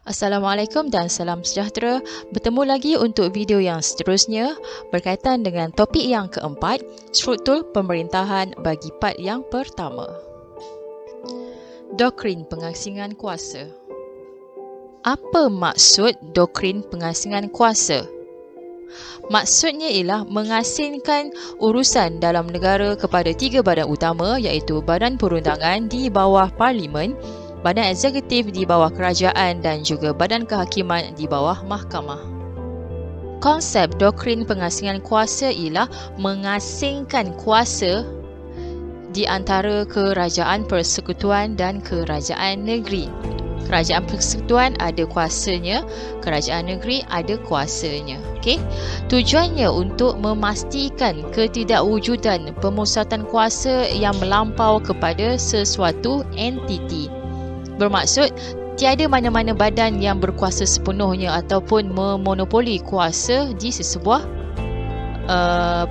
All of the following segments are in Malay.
Assalamualaikum dan salam sejahtera. Bertemu lagi untuk video yang seterusnya berkaitan dengan topik yang keempat, struktur pemerintahan bagi part yang pertama. Doktrin pengasingan kuasa. Apa maksud doktrin pengasingan kuasa? Maksudnya ialah mengasingkan urusan dalam negara kepada tiga badan utama, iaitu Badan Perundangan di bawah Parlimen, Badan Eksekutif di bawah Kerajaan dan juga Badan Kehakiman di bawah Mahkamah. Konsep doktrin pengasingan kuasa ialah mengasingkan kuasa di antara kerajaan persekutuan dan kerajaan negeri. Kerajaan persekutuan ada kuasanya, kerajaan negeri ada kuasanya. Okey. Tujuannya untuk memastikan ketidakwujudan pemusatan kuasa yang melampau kepada sesuatu entiti. Bermaksud, tiada mana-mana badan yang berkuasa sepenuhnya ataupun memonopoli kuasa di sesebuah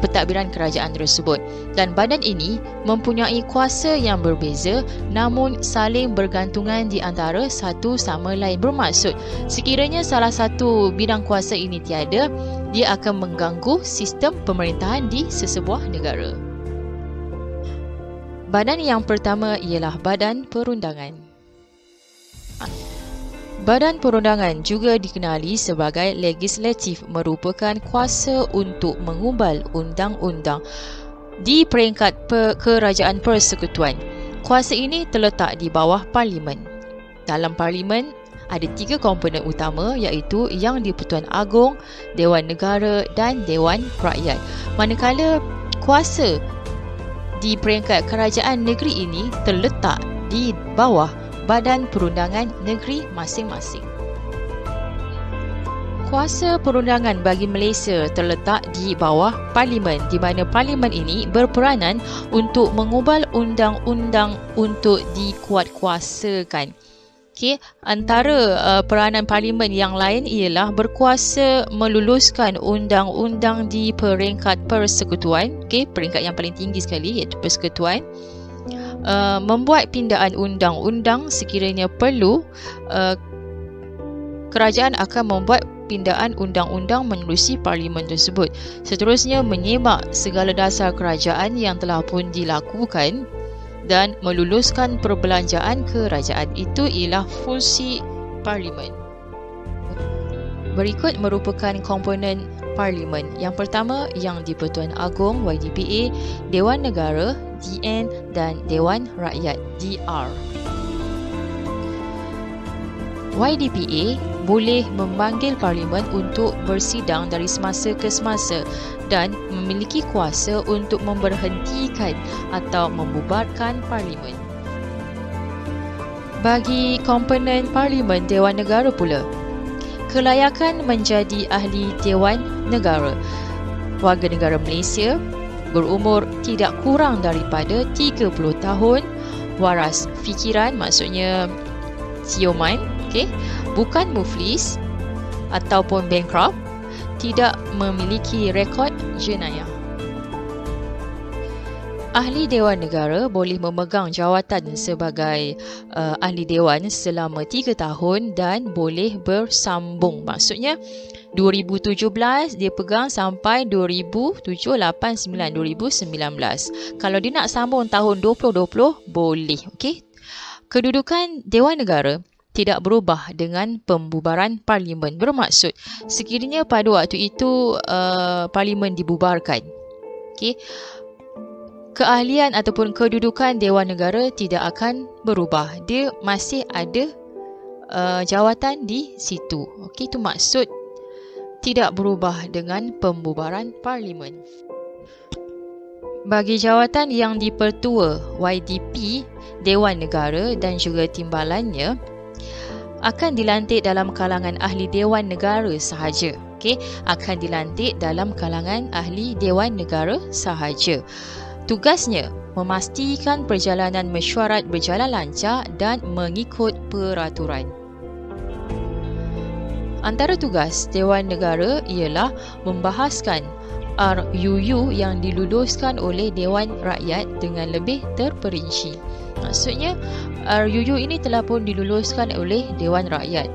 pentadbiran kerajaan tersebut. Dan badan ini mempunyai kuasa yang berbeza namun saling bergantungan di antara satu sama lain. Bermaksud, sekiranya salah satu bidang kuasa ini tiada, dia akan mengganggu sistem pemerintahan di sesebuah negara. Badan yang pertama ialah Badan Perundangan. Badan Perundangan juga dikenali sebagai legislatif, merupakan kuasa untuk mengubal undang-undang di peringkat kerajaan persekutuan. Kuasa ini terletak di bawah Parlimen. Dalam Parlimen ada tiga komponen utama, iaitu Yang di-Pertuan Agong, Dewan Negara dan Dewan Rakyat. Manakala kuasa di peringkat kerajaan negeri ini terletak di bawah Badan Perundangan negeri masing-masing. Kuasa perundangan bagi Malaysia terletak di bawah Parlimen, di mana Parlimen ini berperanan untuk mengubal undang-undang untuk dikuatkuasakan. Okey, antara peranan Parlimen yang lain ialah berkuasa meluluskan undang-undang di peringkat persekutuan, okey, peringkat yang paling tinggi sekali iaitu persekutuan. Membuat pindaan undang-undang sekiranya perlu. Kerajaan akan membuat pindaan undang-undang menerusi Parlimen tersebut. Seterusnya, menyemak segala dasar kerajaan yang telah pun dilakukan dan meluluskan perbelanjaan kerajaan. Itu ialah fungsi Parlimen. Berikut merupakan komponen Parlimen. Yang pertama, Yang di-Pertuan Agong YDPA, Dewan Negara DN dan Dewan Rakyat DR. YDPA boleh memanggil Parlimen untuk bersidang dari semasa ke semasa dan memiliki kuasa untuk memberhentikan atau membubarkan Parlimen. Bagi komponen Parlimen Dewan Negara pula, kelayakan menjadi ahli Dewan Negara. Warga negara Malaysia berumur tidak kurang daripada 30 tahun, waras fikiran, maksudnya sioman, okay? Bukan muflis ataupun bankrupt, tidak memiliki rekod jenayah. Ahli Dewan Negara boleh memegang jawatan sebagai ahli Dewan selama 3 tahun dan boleh bersambung. Maksudnya 2017 dia pegang sampai 2007, 8, 9, 2019. Kalau dia nak sambung tahun 2020 boleh. Okey. Kedudukan Dewan Negara tidak berubah dengan pembubaran Parlimen. Bermaksud, sekiranya pada waktu itu Parlimen dibubarkan, okey, keahlian ataupun kedudukan Dewan Negara tidak akan berubah. Dia masih ada jawatan di situ. Okey, itu maksud tidak berubah dengan pembubaran Parlimen. Bagi jawatan Yang di-Pertua YDP, Dewan Negara dan juga timbalannya akan dilantik dalam kalangan ahli Dewan Negara sahaja. Okey, akan dilantik dalam kalangan ahli Dewan Negara sahaja. Tugasnya memastikan perjalanan mesyuarat berjalan lancar dan mengikut peraturan. Antara tugas Dewan Negara ialah membahaskan RUU yang diluluskan oleh Dewan Rakyat dengan lebih terperinci. Maksudnya RUU ini telah pun diluluskan oleh Dewan Rakyat.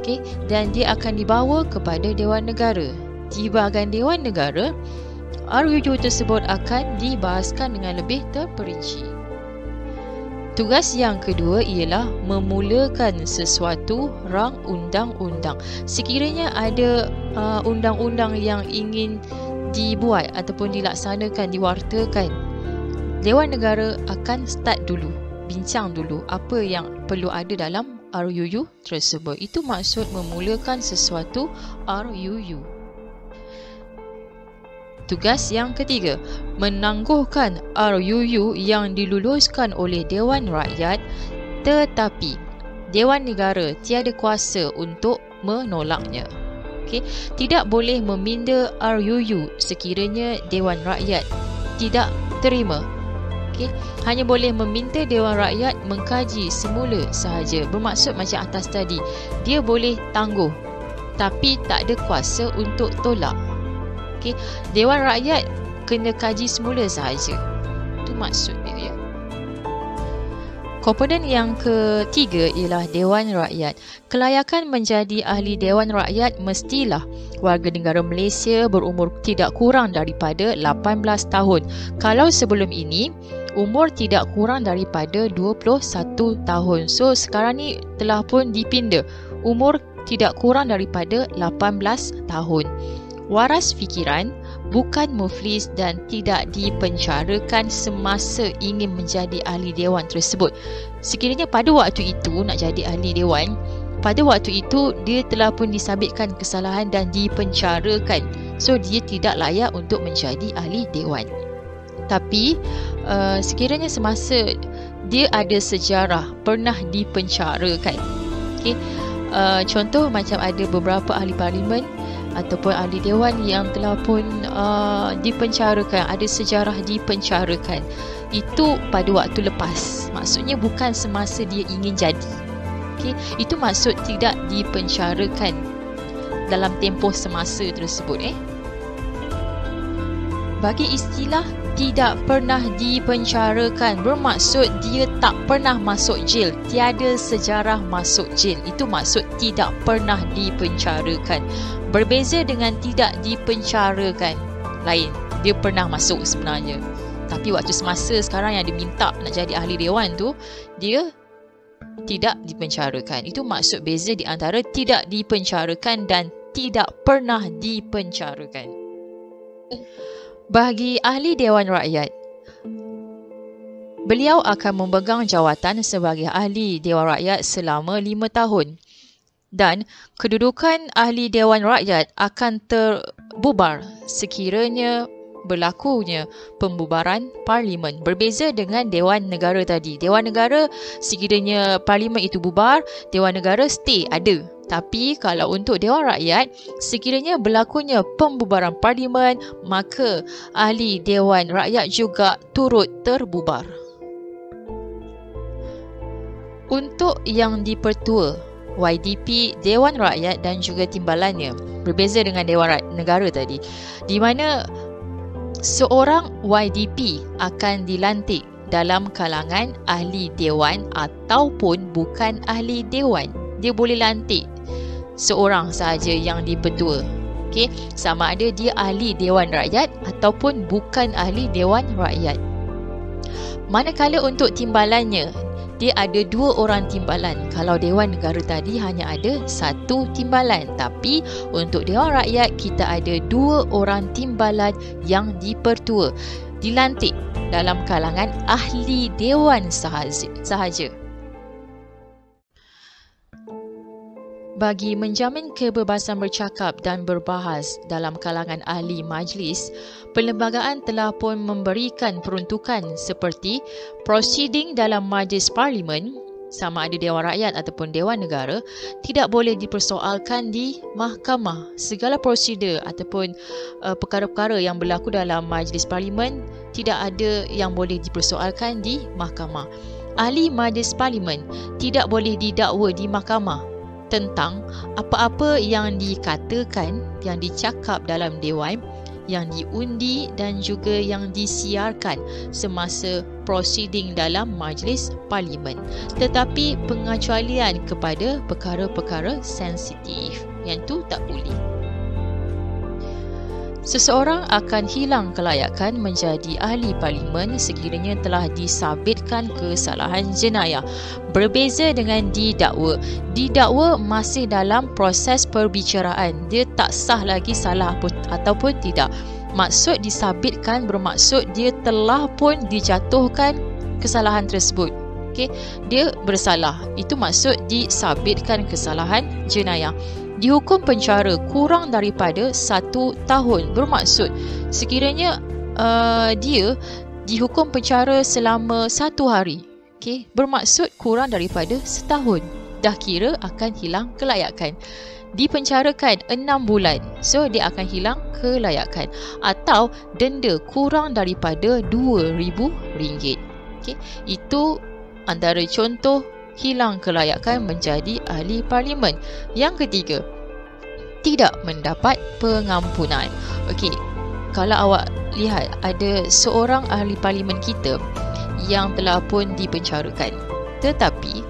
Okey, dan dia akan dibawa kepada Dewan Negara. Di bahagian Dewan Negara, RUU tersebut akan dibahaskan dengan lebih terperinci. Tugas yang kedua ialah memulakan sesuatu rang undang-undang. Sekiranya ada undang-undang yang ingin dibuat ataupun dilaksanakan, diwartakan, Dewan Negara akan start dulu, bincang dulu apa yang perlu ada dalam RUU tersebut. Itu maksud memulakan sesuatu RUU. Tugas yang ketiga, menangguhkan RUU yang diluluskan oleh Dewan Rakyat tetapi Dewan Negara tiada kuasa untuk menolaknya. Okay? Tidak boleh meminda RUU sekiranya Dewan Rakyat tidak terima. Okay? Hanya boleh meminta Dewan Rakyat mengkaji semula sahaja. Bermaksud macam atas tadi, dia boleh tangguh tapi tak ada kuasa untuk tolak. Okay. Dewan Rakyat kena kaji semula sahaja. Itu maksud dia, ya. Komponen yang ketiga ialah Dewan Rakyat. Kelayakan menjadi ahli Dewan Rakyat mestilah warga negara Malaysia berumur tidak kurang daripada 18 tahun. Kalau sebelum ini, umur tidak kurang daripada 21 tahun. So, sekarang ni telah pun dipinda. Umur tidak kurang daripada 18 tahun. Waras fikiran, bukan muflis dan tidak dipenjarakan semasa ingin menjadi ahli dewan tersebut. Sekiranya pada waktu itu nak jadi ahli dewan, pada waktu itu dia telah pun disabitkan kesalahan dan dipenjarakan. So dia tidak layak untuk menjadi ahli dewan. Tapi sekiranya semasa dia ada sejarah pernah dipenjarakan. Okay? Contoh macam ada beberapa ahli parlimen ataupun ahli dewan yang telah pun dipenjarakan, ada sejarah dipenjarakan. Itu pada waktu lepas. Maksudnya bukan semasa dia ingin jadi. Okay? Itu maksud tidak dipenjarakan dalam tempoh semasa tersebut. Bagi istilah tidak pernah dipenjarakan, bermaksud dia tak pernah masuk jail, tiada sejarah masuk jail. Itu maksud tidak pernah dipenjarakan. Berbeza dengan tidak dipenjarakan, lain, dia pernah masuk sebenarnya. Tapi waktu semasa sekarang yang diminta nak jadi ahli dewan tu, dia tidak dipenjarakan. Itu maksud beza di antara tidak dipenjarakan dan tidak pernah dipenjarakan. Bagi ahli Dewan Rakyat, beliau akan memegang jawatan sebagai ahli Dewan Rakyat selama 5 tahun. Dan kedudukan ahli Dewan Rakyat akan terbubar sekiranya berlakunya pembubaran parlimen. Berbeza dengan Dewan Negara tadi. Dewan Negara, sekiranya parlimen itu bubar, Dewan Negara stay, ada. Tapi kalau untuk Dewan Rakyat, sekiranya berlakunya pembubaran parlimen, maka ahli Dewan Rakyat juga turut terbubar. Untuk yang dipertua, YDP, Dewan Rakyat dan juga timbalannya, berbeza dengan Dewan Negara tadi, di mana seorang YDP akan dilantik dalam kalangan ahli dewan ataupun bukan ahli dewan. Dia boleh lantik seorang sahaja yang dipertua. Okay? Sama ada dia ahli Dewan Rakyat ataupun bukan ahli Dewan Rakyat. Manakala untuk timbalannya, dia ada 2 orang timbalan. Kalau Dewan Negara tadi hanya ada 1 timbalan. Tapi untuk Dewan Rakyat, kita ada 2 orang timbalan yang dipertua, dilantik dalam kalangan ahli dewan sahaja. Bagi menjamin kebebasan bercakap dan berbahas dalam kalangan ahli majlis, perlembagaan telah pun memberikan peruntukan seperti prosiding dalam majlis parlimen, sama ada Dewan Rakyat ataupun Dewan Negara, tidak boleh dipersoalkan di mahkamah. Segala prosedur ataupun perkara-perkara yang berlaku dalam majlis parlimen tidak ada yang boleh dipersoalkan di mahkamah. Ahli majlis parlimen tidak boleh didakwa di mahkamah tentang apa-apa yang dikatakan, yang dicakap dalam dewan yang diundi dan juga yang disiarkan semasa prosiding dalam majlis parlimen, tetapi pengecualian kepada perkara-perkara sensitif yang tu tak boleh. Seseorang akan hilang kelayakan menjadi ahli parlimen sekiranya telah disabitkan kesalahan jenayah. Berbeza dengan didakwa. Didakwa masih dalam proses perbicaraan. Dia tak sah lagi salah ataupun tidak. Maksud disabitkan bermaksud dia telah pun dijatuhkan kesalahan tersebut. Okay? Dia bersalah. Itu maksud disabitkan kesalahan jenayah. Dihukum penjara kurang daripada 1 tahun. Bermaksud sekiranya dia dihukum penjara selama 1 hari. Okay? Bermaksud kurang daripada setahun. Dah kira akan hilang kelayakan. Dipenjarakan 6 bulan. So dia akan hilang kelayakan. Atau denda kurang daripada RM2,000. Okay? Itu antara contoh hilang kelayakan menjadi ahli parlimen. Yang ketiga, tidak mendapat pengampunan. Okey, kalau awak lihat ada seorang ahli parlimen kita yang telah pun dipenjarakan, tetapi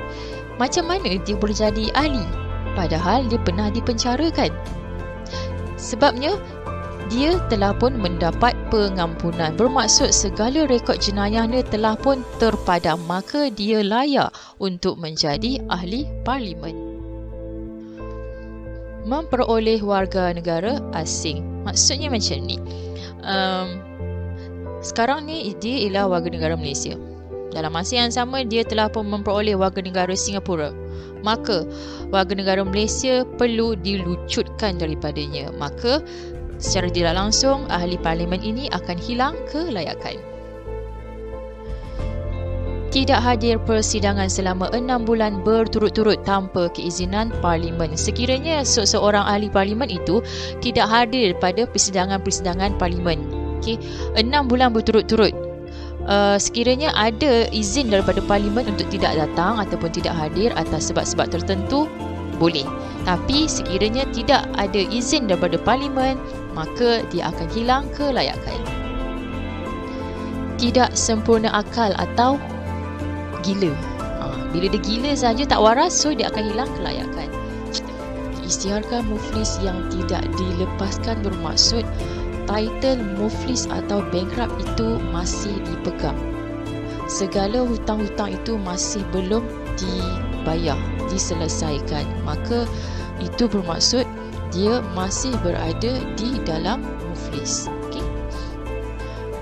macam mana dia boleh jadi ahli padahal dia pernah dipenjarakan? Sebabnya dia telah pun mendapat pengampunan. Bermaksud segala rekod jenayahnya telah pun terpadam, maka dia layak untuk menjadi ahli parlimen. Memperoleh warga negara asing. Maksudnya macam ni. Sekarang ni dia ialah warga negara Malaysia. Dalam masa yang sama dia telah pun memperoleh warga negara Singapura. Maka warga negara Malaysia perlu dilucutkan daripadanya. Maka secara tidak langsung, ahli parlimen ini akan hilang kelayakan. Tidak hadir persidangan selama 6 bulan berturut-turut tanpa keizinan parlimen. Sekiranya seorang ahli parlimen itu tidak hadir pada persidangan-persidangan parlimen, okay, 6 bulan berturut-turut, sekiranya ada izin daripada parlimen untuk tidak datang ataupun tidak hadir atas sebab-sebab tertentu, boleh. Tapi sekiranya tidak ada izin daripada parlimen, maka dia akan hilang kelayakan. Tidak sempurna akal atau gila. Bila dia gila saja tak waras, so dia akan hilang kelayakan. Isytiharkan muflis yang tidak dilepaskan bermaksud title muflis atau bankrupt itu masih dipegang. Segala hutang-hutang itu masih belum dibayar, diselesaikan. Maka itu bermaksud dia masih berada di dalam muflis. Okay?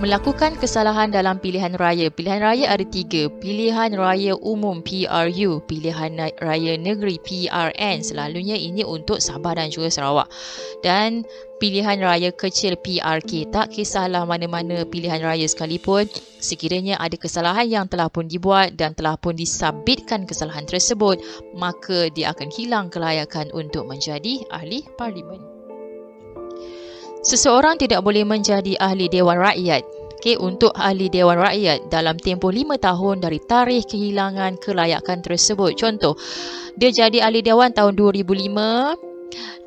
Melakukan kesalahan dalam pilihan raya. Pilihan raya ada 3. Pilihan raya umum PRU, pilihan raya negeri PRN. Selalunya ini untuk Sabah dan juga Sarawak. Dan pilihan raya kecil PRK. Tak kisahlah mana-mana pilihan raya sekalipun, sekiranya ada kesalahan yang telah pun dibuat dan telah pun disabitkan kesalahan tersebut, maka dia akan hilang kelayakan untuk menjadi ahli parlimen. Seseorang tidak boleh menjadi ahli Dewan Rakyat. Okay, untuk ahli Dewan Rakyat dalam tempoh 5 tahun dari tarikh kehilangan kelayakan tersebut. Contoh, dia jadi ahli Dewan tahun 2005,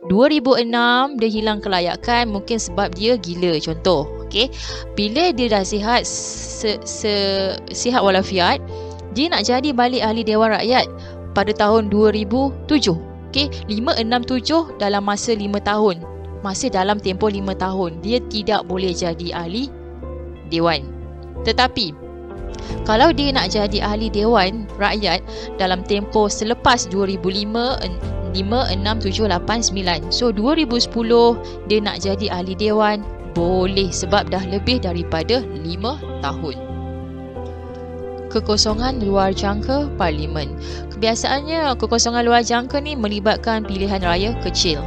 2006 dia hilang kelayakan mungkin sebab dia gila, contoh. Okay, bila dia dah sihat sihat walafiat, dia nak jadi balik ahli Dewan Rakyat pada tahun 2007. Okay, 5, 6, 7 dalam masa 5 tahun. Masih dalam tempoh 5 tahun, dia tidak boleh jadi ahli Dewan. Tetapi kalau dia nak jadi ahli Dewan Rakyat dalam tempoh selepas 2005, 5, 6, 7, 8, 9. So 2010 dia nak jadi ahli Dewan, boleh sebab dah lebih daripada 5 tahun. Kekosongan luar jangka parlimen. Kebiasaannya kekosongan luar jangka ni melibatkan pilihan raya kecil.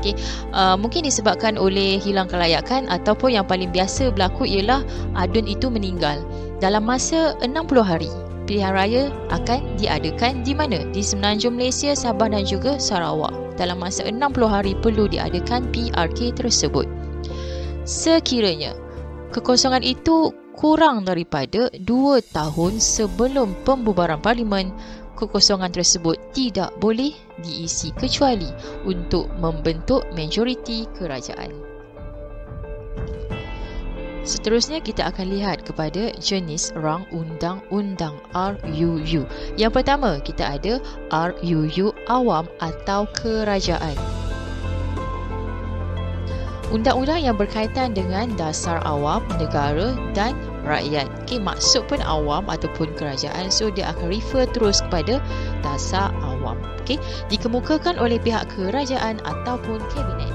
Okay. Mungkin disebabkan oleh hilang kelayakan ataupun yang paling biasa berlaku ialah adun itu meninggal. Dalam masa 60 hari, pilihan raya akan diadakan di mana? Di Semenanjung Malaysia, Sabah dan juga Sarawak. Dalam masa 60 hari perlu diadakan PRK tersebut. Sekiranya kekosongan itu kurang daripada 2 tahun sebelum pembubaran parlimen, kekosongan tersebut tidak boleh diisi kecuali untuk membentuk majoriti kerajaan. Seterusnya kita akan lihat kepada jenis rang undang-undang RUU. Yang pertama kita ada RUU Awam atau Kerajaan. Undang-undang yang berkaitan dengan dasar awam, negara dan rakyat. Maksud pun awam ataupun kerajaan, so dia akan refer terus kepada dasar awam. Dikemukakan oleh pihak kerajaan ataupun kabinet.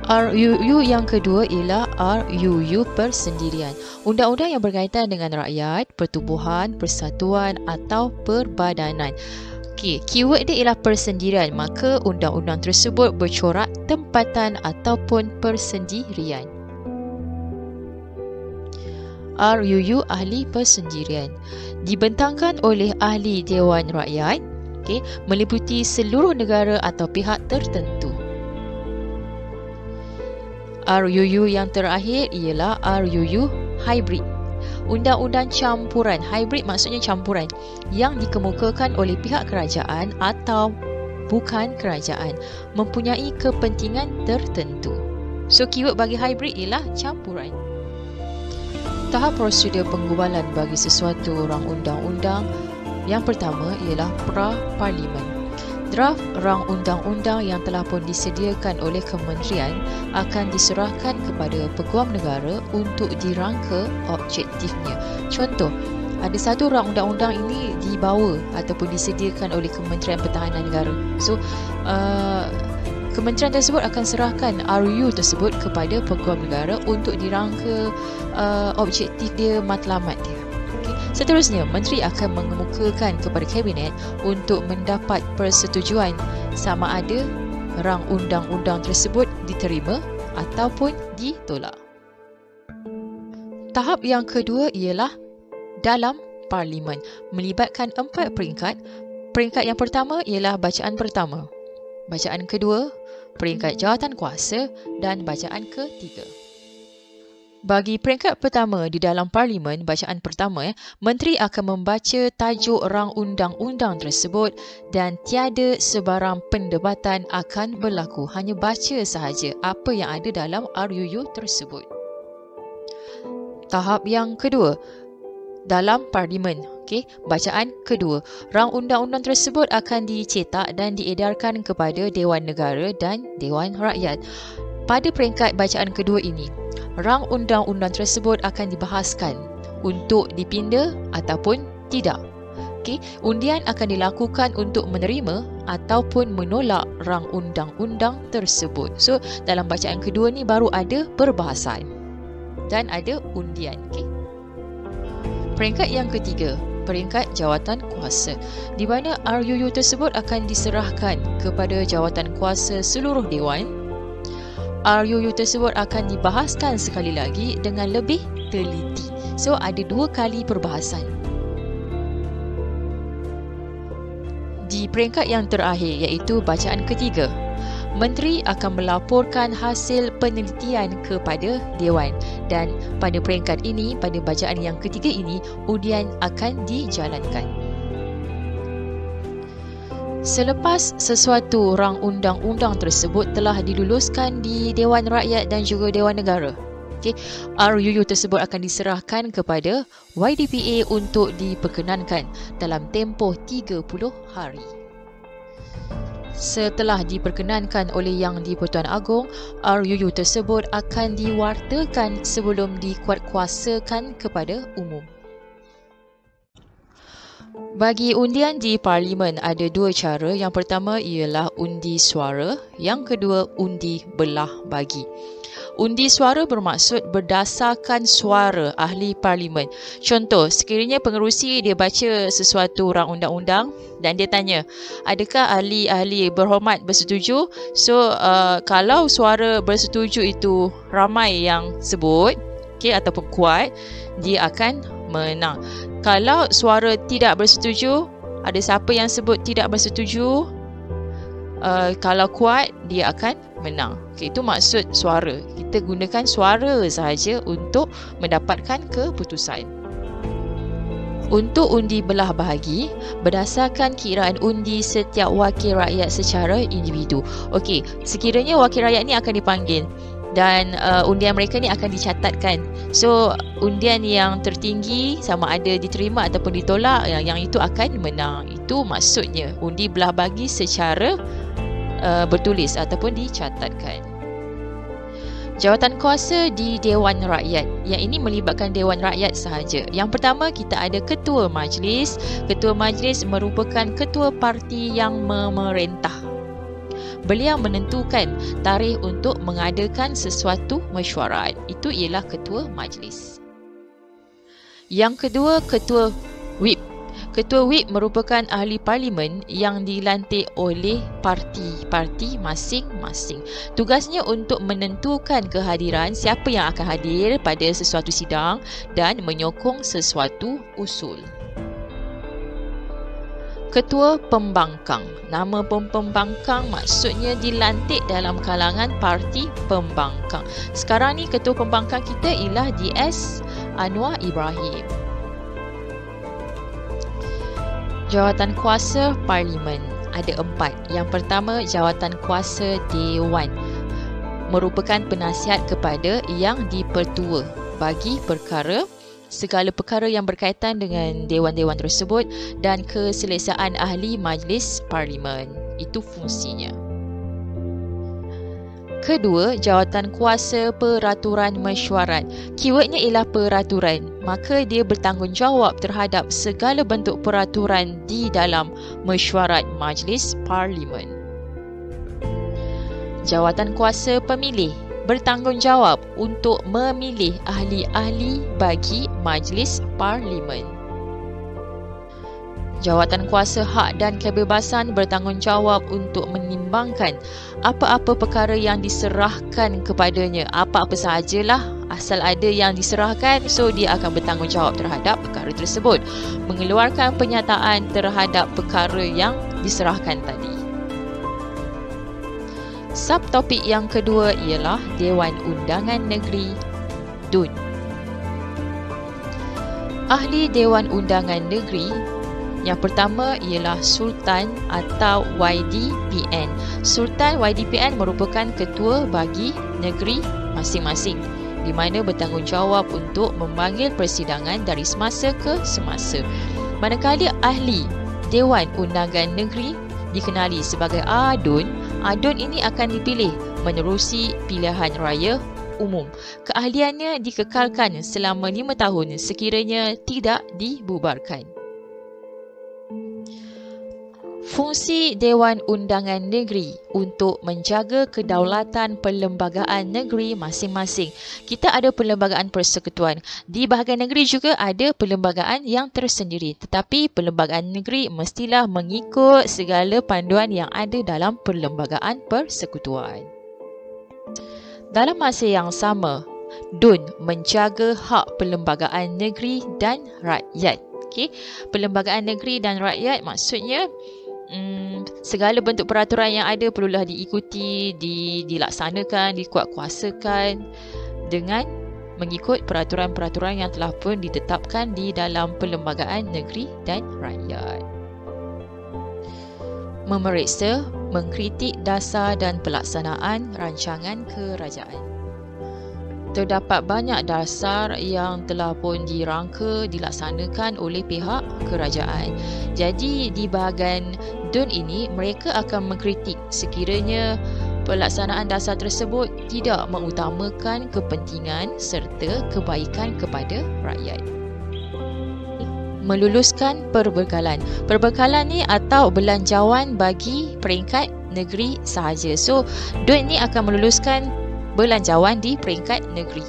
RUU yang kedua ialah RUU Persendirian. Undang-undang yang berkaitan dengan rakyat, pertubuhan, persatuan atau perbadanan. Keyword dia ialah persendirian, maka undang-undang tersebut bercorak tempatan ataupun persendirian. RUU Ahli Persendirian dibentangkan oleh Ahli Dewan Rakyat, meliputi seluruh negara atau pihak tertentu. RUU yang terakhir ialah RUU Hybrid. Undang-undang campuran. Hybrid maksudnya campuran yang dikemukakan oleh pihak kerajaan atau bukan kerajaan, mempunyai kepentingan tertentu. So keyword bagi hybrid ialah campuran. Tahap prosedur penggubalan bagi sesuatu rang undang-undang yang pertama ialah pra-parlimen. Draft rang undang-undang yang telah pun disediakan oleh kementerian akan diserahkan kepada Peguam Negara untuk dirangka objektifnya. Contoh, ada satu rang undang-undang ini dibawa ataupun disediakan oleh Kementerian Pertahanan Negara. So, kementerian tersebut akan serahkan RUU tersebut kepada Peguam Negara untuk dirangka objektif dia, matlamat dia. Seterusnya, menteri akan mengemukakan kepada kabinet untuk mendapat persetujuan sama ada rang undang-undang tersebut diterima ataupun ditolak. Tahap yang kedua ialah dalam parlimen, melibatkan 4 peringkat. Peringkat yang pertama ialah bacaan pertama, bacaan kedua, peringkat jawatan kuasa dan bacaan ketiga. Bagi peringkat pertama di dalam parlimen, bacaan pertama, menteri akan membaca tajuk rang undang-undang tersebut dan tiada sebarang pendebatan akan berlaku. Hanya baca sahaja apa yang ada dalam RUU tersebut. Tahap yang kedua, dalam parlimen. Bacaan kedua. Rang undang-undang tersebut akan dicetak dan diedarkan kepada Dewan Negara dan Dewan Rakyat. Pada peringkat bacaan kedua ini, rang undang-undang tersebut akan dibahaskan untuk dipinda ataupun tidak. Undian akan dilakukan untuk menerima ataupun menolak rang undang-undang tersebut. So, dalam bacaan kedua ni baru ada perbahasan dan ada undian. Peringkat yang ketiga, peringkat jawatan kuasa, di mana RUU tersebut akan diserahkan kepada jawatan kuasa seluruh Dewan. RUU tersebut akan dibahaskan sekali lagi dengan lebih teliti. So, ada 2 kali perbahasan. Di peringkat yang terakhir iaitu bacaan ketiga, menteri akan melaporkan hasil penelitian kepada Dewan dan pada peringkat ini, pada bacaan yang ketiga ini, undian akan dijalankan. Selepas sesuatu rang undang-undang tersebut telah diluluskan di Dewan Rakyat dan juga Dewan Negara, RUU tersebut akan diserahkan kepada YDPA untuk diperkenankan dalam tempoh 30 hari. Setelah diperkenankan oleh Yang di-Pertuan Agong, RUU tersebut akan diwartakan sebelum dikuatkuasakan kepada umum. Bagi undian di parlimen ada 2 cara. Yang pertama ialah undi suara, yang kedua undi belah bagi. Undi suara bermaksud berdasarkan suara ahli parlimen. Contoh, sekiranya pengerusi dia baca sesuatu rang undang-undang dan dia tanya, adakah ahli-ahli berhormat bersetuju? So, kalau suara bersetuju itu ramai yang sebut, ataupun kuat, dia akan menang. Kalau suara tidak bersetuju, ada siapa yang sebut tidak bersetuju, kalau kuat, dia akan menang. Itu maksud suara. Kita gunakan suara sahaja untuk mendapatkan keputusan. Untuk undi belah bahagi, berdasarkan kiraan undi setiap wakil rakyat secara individu. Sekiranya wakil rakyat ni akan dipanggil dan undian mereka ni akan dicatatkan. So undian yang tertinggi sama ada diterima ataupun ditolak, yang itu akan menang. Itu maksudnya undi belah bagi secara bertulis ataupun dicatatkan. Jawatan kuasa di Dewan Rakyat. Yang ini melibatkan Dewan Rakyat sahaja. Yang pertama, kita ada Ketua Majlis. Ketua Majlis merupakan ketua parti yang memerintah. Beliau menentukan tarikh untuk mengadakan sesuatu mesyuarat. Itu ialah Ketua Majlis. Yang kedua, Ketua Whip. Ketua Whip merupakan ahli parlimen yang dilantik oleh parti-parti masing-masing. Tugasnya untuk menentukan kehadiran siapa yang akan hadir pada sesuatu sidang dan menyokong sesuatu usul. Ketua Pembangkang. Nama pembangkang maksudnya dilantik dalam kalangan parti pembangkang. Sekarang ni Ketua Pembangkang kita ialah DS Anwar Ibrahim. Jawatan kuasa Parlimen ada 4. Yang pertama, jawatan kuasa Dewan merupakan penasihat kepada yang dipertua bagi perkara, segala perkara yang berkaitan dengan dewan-dewan tersebut dan keselesaan ahli majlis Parlimen. Itu fungsinya. Kedua, jawatan kuasa peraturan mesyuarat. Keywordnya ialah peraturan. Maka dia bertanggungjawab terhadap segala bentuk peraturan di dalam mesyuarat majlis Parlimen. Jawatan kuasa pemilih bertanggungjawab untuk memilih ahli-ahli bagi majlis Parlimen. Jawatan kuasa hak dan kebebasan bertanggungjawab untuk menimbangkan apa-apa perkara yang diserahkan kepadanya. Apa-apa sahajalah, asal ada yang diserahkan, so dia akan bertanggungjawab terhadap perkara tersebut. Mengeluarkan penyataan terhadap perkara yang diserahkan tadi. Subtopik yang kedua ialah Dewan Undangan Negeri DUN. Ahli Dewan Undangan Negeri yang pertama ialah Sultan atau YDPN. Sultan YDPN merupakan ketua bagi negeri masing-masing di mana bertanggungjawab untuk memanggil persidangan dari semasa ke semasa. Manakala ahli Dewan Undangan Negeri dikenali sebagai ADUN, ADUN ini akan dipilih menerusi pilihan raya umum. Keahliannya dikekalkan selama 5 tahun sekiranya tidak dibubarkan. Fungsi Dewan Undangan Negeri untuk menjaga kedaulatan perlembagaan negeri masing-masing. Kita ada perlembagaan persekutuan. Di bahagian negeri juga ada perlembagaan yang tersendiri. Tetapi perlembagaan negeri mestilah mengikut segala panduan yang ada dalam perlembagaan persekutuan. Dalam masa yang sama, DUN menjaga hak perlembagaan negeri dan rakyat. Okay? Perlembagaan negeri dan rakyat maksudnya segala bentuk peraturan yang ada perlulah diikuti, dilaksanakan, dikuatkuasakan dengan mengikut peraturan-peraturan yang telah pun ditetapkan di dalam perlembagaan negeri dan rakyat. Memeriksa, mengkritik dasar dan pelaksanaan rancangan kerajaan. Terdapat banyak dasar yang telah pun dirangka, dilaksanakan oleh pihak kerajaan. Jadi di bahagian DUN ini, mereka akan mengkritik sekiranya pelaksanaan dasar tersebut tidak mengutamakan kepentingan serta kebaikan kepada rakyat. Meluluskan perbekalan. Perbekalan ni atau belanjawan bagi peringkat negeri sahaja. So, DUN ni akan meluluskan belanjawan di peringkat negeri.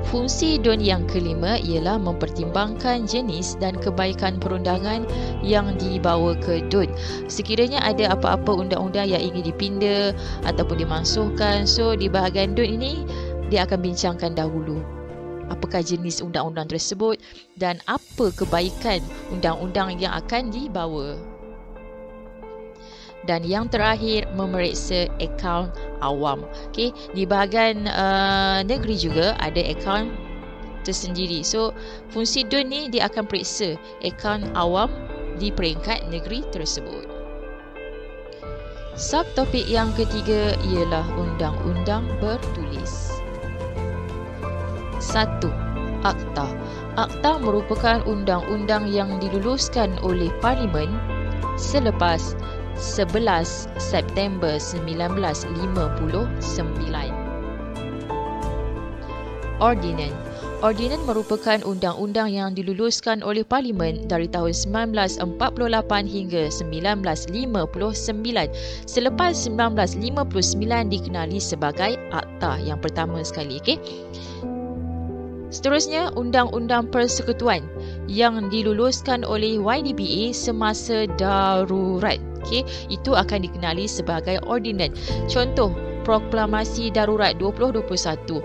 Fungsi DUN yang kelima ialah mempertimbangkan jenis dan kebaikan perundangan yang dibawa ke DUN. Sekiranya ada apa-apa undang-undang yang ingin dipinda ataupun dimansuhkan, so di bahagian DUN ini dia akan bincangkan dahulu apakah jenis undang-undang tersebut dan apa kebaikan undang-undang yang akan dibawa. Dan yang terakhir, memeriksa akaun awam. Okay, di bahagian negeri juga ada akaun tersendiri. So, fungsi DUN ni dia akan periksa akaun awam di peringkat negeri tersebut. Subtopik yang ketiga ialah undang-undang bertulis. 1. Akta. Akta merupakan undang-undang yang diluluskan oleh Parlimen selepas 11 September 1959. Ordinans. Ordinans merupakan undang-undang yang diluluskan oleh Parlimen dari tahun 1948 hingga 1959. Selepas 1959 dikenali sebagai Akta yang pertama sekali. Seterusnya, Undang-Undang Persekutuan yang diluluskan oleh YDPA semasa darurat. Itu akan dikenali sebagai Ordinans. Contoh, Proklamasi Darurat 2021.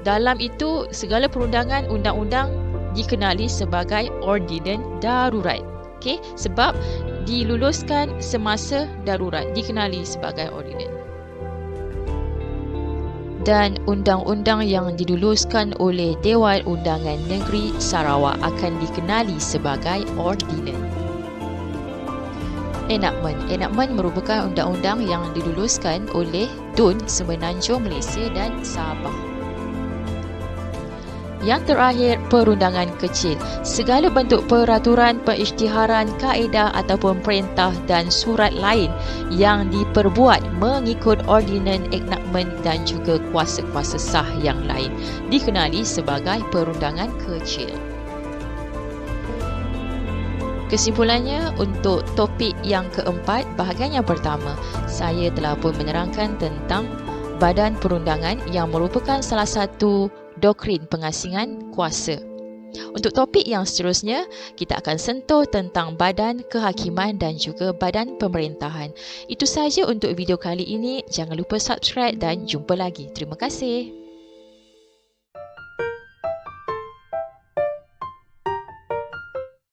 Dalam itu, segala perundangan undang-undang dikenali sebagai Ordinans Darurat. Sebab diluluskan semasa darurat, dikenali sebagai Ordinans. Dan undang-undang yang diluluskan oleh Dewan Undangan Negeri Sarawak akan dikenali sebagai Ordinans. Enactment. Enactment merupakan undang-undang yang diluluskan oleh Tun Semenanjung Malaysia dan Sabah. Yang terakhir, perundangan kecil. Segala bentuk peraturan, pengisytiharan, kaedah ataupun perintah dan surat lain yang diperbuat mengikut ordinans, enactment dan juga kuasa-kuasa sah yang lain dikenali sebagai perundangan kecil. Kesimpulannya, untuk topik yang keempat, bahagian yang pertama, saya telah pun menerangkan tentang Badan Perundangan yang merupakan salah satu doktrin pengasingan kuasa. Untuk topik yang seterusnya, kita akan sentuh tentang Badan Kehakiman dan juga Badan Pemerintahan. Itu sahaja untuk video kali ini. Jangan lupa subscribe dan jumpa lagi. Terima kasih.